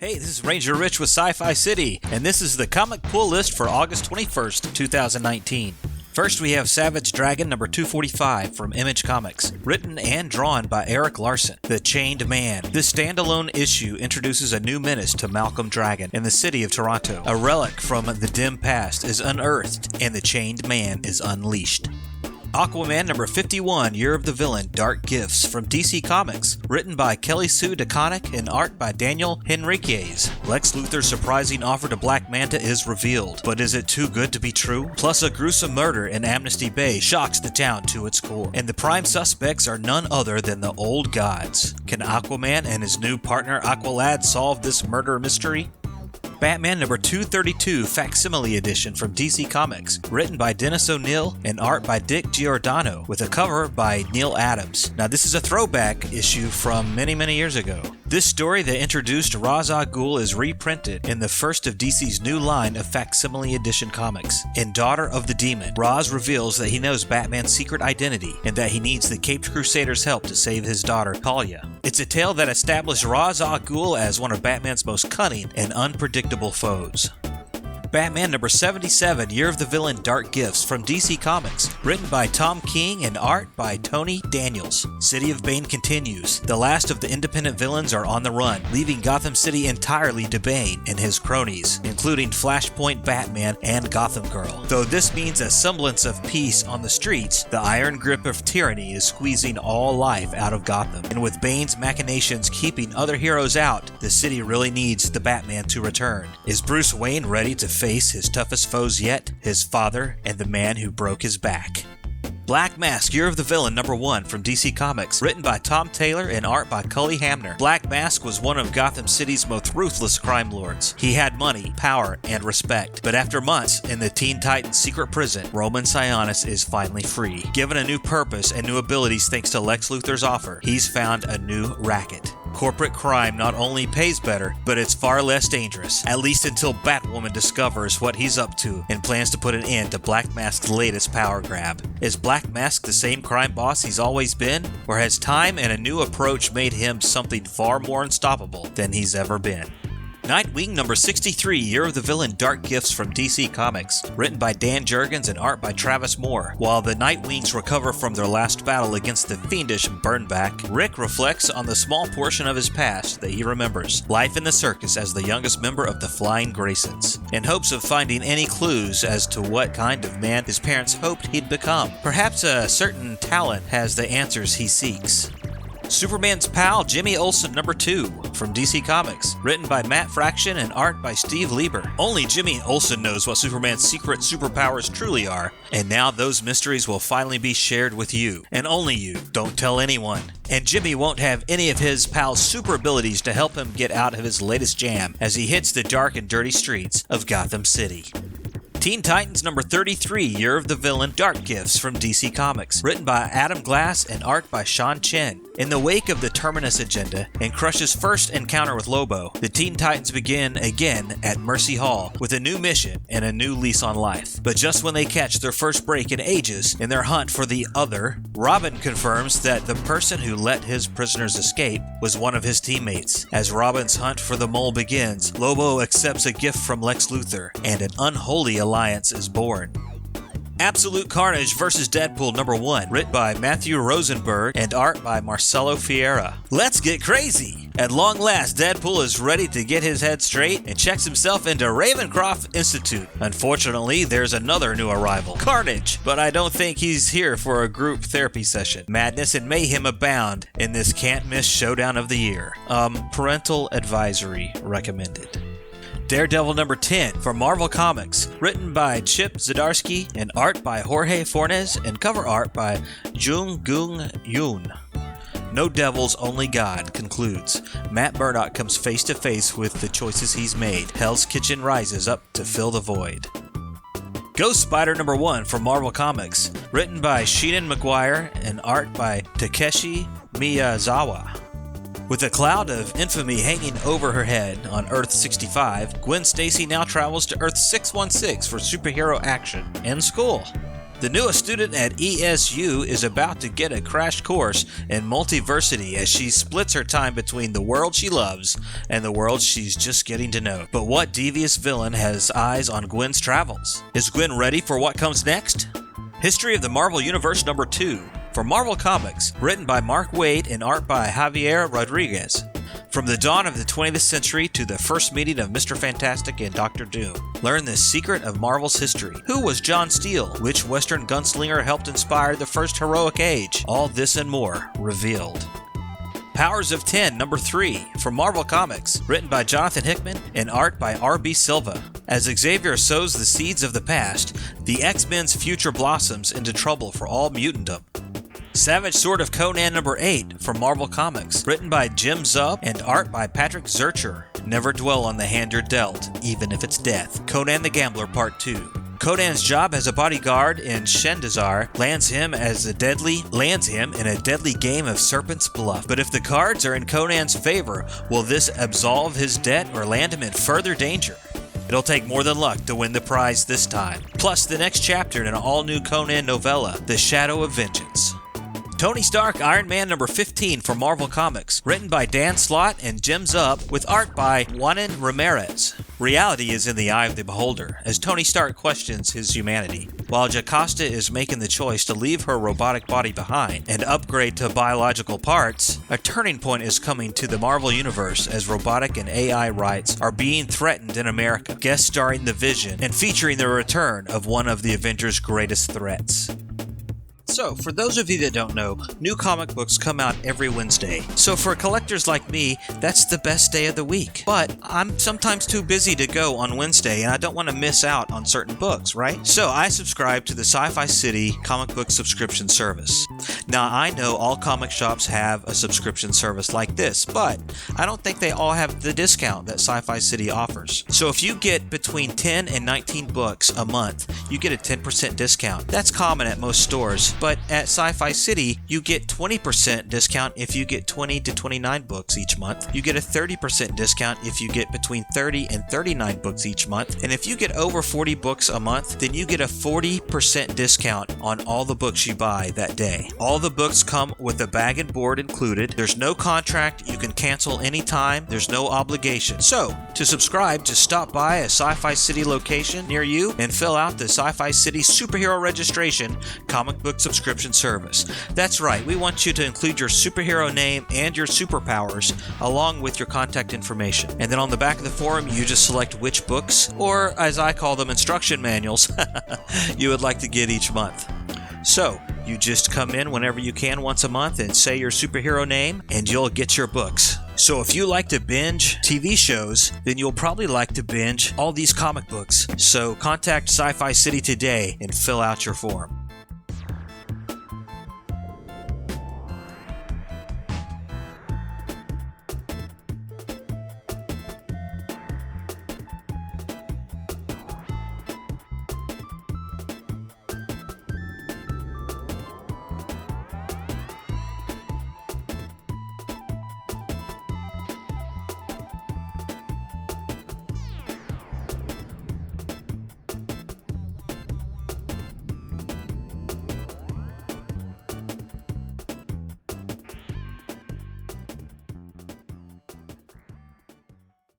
Hey, this is Ranger Rich with Sci-Fi City, and this is the comic pull list for August 21st, 2019. First, we have Savage Dragon number 245 from Image Comics, written and drawn by Erik Larsen, The Chained Man. This standalone issue introduces a new menace to Malcolm Dragon in the city of Toronto. A relic from the dim past is unearthed, and the Chained Man is unleashed. Aquaman number 51, Year of the Villain, Dark Gifts from DC Comics, written by Kelly Sue DeConnick and art by Daniel Henriques. Lex Luthor's surprising offer to Black Manta is revealed, but is it too good to be true? Plus, a gruesome murder in Amnesty Bay shocks the town to its core, and the prime suspects are none other than the old gods. Can Aquaman and his new partner Aqualad solve this murder mystery? Batman number 232 Facsimile edition from DC Comics, written by Dennis O'Neil and art by Dick Giordano, with a cover by Neal Adams. Now this is a throwback issue from many years ago. This story that introduced Ra's al Ghul is reprinted in the first of DC's new line of Facsimile edition comics. In Daughter of the Demon, Ra's reveals that he knows Batman's secret identity and that he needs the Caped Crusader's help to save his daughter, Talia. It's a tale that established Ra's al Ghul as one of Batman's most cunning and unpredictable foes. Batman number 77, Year of the Villain, Dark Gifts from DC Comics, written by Tom King and art by Tony Daniels. City of Bane continues. The last of the independent villains are on the run, leaving Gotham City entirely to Bane and his cronies, including Flashpoint Batman and Gotham Girl. Though this means a semblance of peace on the streets, the iron grip of tyranny is squeezing all life out of Gotham. And with Bane's machinations keeping other heroes out, the city really needs the Batman to return. Is Bruce Wayne ready to face his toughest foes yet? His father and the man who broke his back. Black Mask, Year of the Villain, number 1 from DC Comics, written by Tom Taylor and art by Cully Hamner. Black Mask was one of Gotham City's most ruthless crime lords. He had money, power, and respect. But after months in the Teen Titans secret prison, Roman Sionis is finally free. Given a new purpose and new abilities thanks to Lex Luthor's offer, he's found a new racket. Corporate crime not only pays better, but it's far less dangerous, at least until Batwoman discovers what he's up to and plans to put an end to Black Mask's latest power grab. Is Black Mask the same crime boss he's always been, or has time and a new approach made him something far more unstoppable than he's ever been? Nightwing number 63, Year of the Villain, Dark Gifts from DC Comics, written by Dan Jurgens and art by Travis Moore. While the Nightwings recover from their last battle against the fiendish Burnback, Rick reflects on the small portion of his past that he remembers, life in the circus as the youngest member of the Flying Graysons, in hopes of finding any clues as to what kind of man his parents hoped he'd become. Perhaps a certain talent has the answers he seeks. Superman's Pal, Jimmy Olsen number 2 from DC Comics, written by Matt Fraction and art by Steve Lieber. Only Jimmy Olsen knows what Superman's secret superpowers truly are, and now those mysteries will finally be shared with you, and only you. Don't tell anyone. And Jimmy won't have any of his pal's super abilities to help him get out of his latest jam as he hits the dark and dirty streets of Gotham City. Teen Titans number 33, Year of the Villain, Dark Gifts from DC Comics, written by Adam Glass and art by Chen. In the wake of the Terminus agenda and Crush's first encounter with Lobo, the Teen Titans begin again at Mercy Hall with a new mission and a new lease on life. But just when they catch their first break in ages in their hunt for the Other, Robin confirms that the person who let his prisoners escape was one of his teammates. As Robin's hunt for the mole begins, Lobo accepts a gift from Lex Luthor, and an unholy alliance is born. Absolute Carnage vs. Deadpool number 1, written by Matthew Rosenberg and art by Marcelo Ferreira. Let's get crazy! At long last, Deadpool is ready to get his head straight and checks himself into Ravencroft Institute. Unfortunately, there's another new arrival, Carnage, but I don't think he's here for a group therapy session. Madness and mayhem abound in this can't-miss showdown of the year. Parental advisory recommended. Daredevil number 10 from Marvel Comics, written by Chip Zdarsky and art by Jorge Fornes and cover art by Jung Gung Yoon. No devils, only God concludes. Matt Murdock comes face to face with the choices he's made. Hell's Kitchen rises up to fill the void. Ghost Spider number 1 from Marvel Comics, written by Sheenan McGuire and art by Takeshi Miyazawa. With a cloud of infamy hanging over her head on Earth 65, Gwen Stacy now travels to Earth 616 for superhero action and school. The newest student at ESU is about to get a crash course in multiversity as she splits her time between the world she loves and the world she's just getting to know. But what devious villain has eyes on Gwen's travels? Is Gwen ready for what comes next? History of the Marvel Universe number 2 for Marvel Comics, written by Mark Waid and art by Javier Rodriguez. From the dawn of the 20th century to the first meeting of Mr. Fantastic and Dr. Doom, learn the secret of Marvel's history. Who was John Steele? Which Western gunslinger helped inspire the first heroic age? All this and more revealed. Powers of 10, number 3, from Marvel Comics, written by Jonathan Hickman and art by R.B. Silva. As Xavier sows the seeds of the past, the X-Men's future blossoms into trouble for all mutantdom. Savage Sword of Conan number 8 from Marvel Comics, written by Jim Zub and art by Patrick Zurcher. Never dwell on the hand you're dealt, even if it's death. Conan the Gambler Part 2. Conan's job as a bodyguard in Shendazar lands him in a deadly game of Serpent's Bluff. But if the cards are in Conan's favor, will this absolve his debt or land him in further danger? It'll take more than luck to win the prize this time. Plus the next chapter in an all-new Conan novella, The Shadow of Vengeance. Tony Stark Iron Man number 15 from Marvel Comics, written by Dan Slott and Jim Zub, with art by Juanan Ramirez. Reality is in the eye of the beholder, as Tony Stark questions his humanity. While Jocasta is making the choice to leave her robotic body behind and upgrade to biological parts, a turning point is coming to the Marvel Universe as robotic and AI rights are being threatened in America, guest starring the Vision and featuring the return of one of the Avengers' greatest threats. So, for those of you that don't know, new comic books come out every Wednesday. So for collectors like me, that's the best day of the week. But I'm sometimes too busy to go on Wednesday, and I don't want to miss out on certain books, right? So I subscribe to the Sci-Fi City comic book subscription service. Now, I know all comic shops have a subscription service like this, but I don't think they all have the discount that Sci-Fi City offers. So if you get between 10 and 19 books a month, you get a 10% discount. That's common at most stores. But at Sci-Fi City, you get 20% discount if you get 20 to 29 books each month. You get a 30% discount if you get between 30 and 39 books each month. And if you get over 40 books a month, then you get a 40% discount on all the books you buy that day. All the books come with a bag and board included. There's no contract. You can cancel anytime. There's no obligation. So, to subscribe, just stop by a Sci-Fi City location near you and fill out the Sci-Fi City Superhero Registration comic book subscription service. That's right, we want you to include your superhero name and your superpowers along with your contact information. And then on the back of the form, you just select which books, or as I call them, instruction manuals, you would like to get each month. So, you just come in whenever you can once a month and say your superhero name, and you'll get your books. So if you like to binge TV shows, then you'll probably like to binge all these comic books. So contact Sci-Fi City today and fill out your form.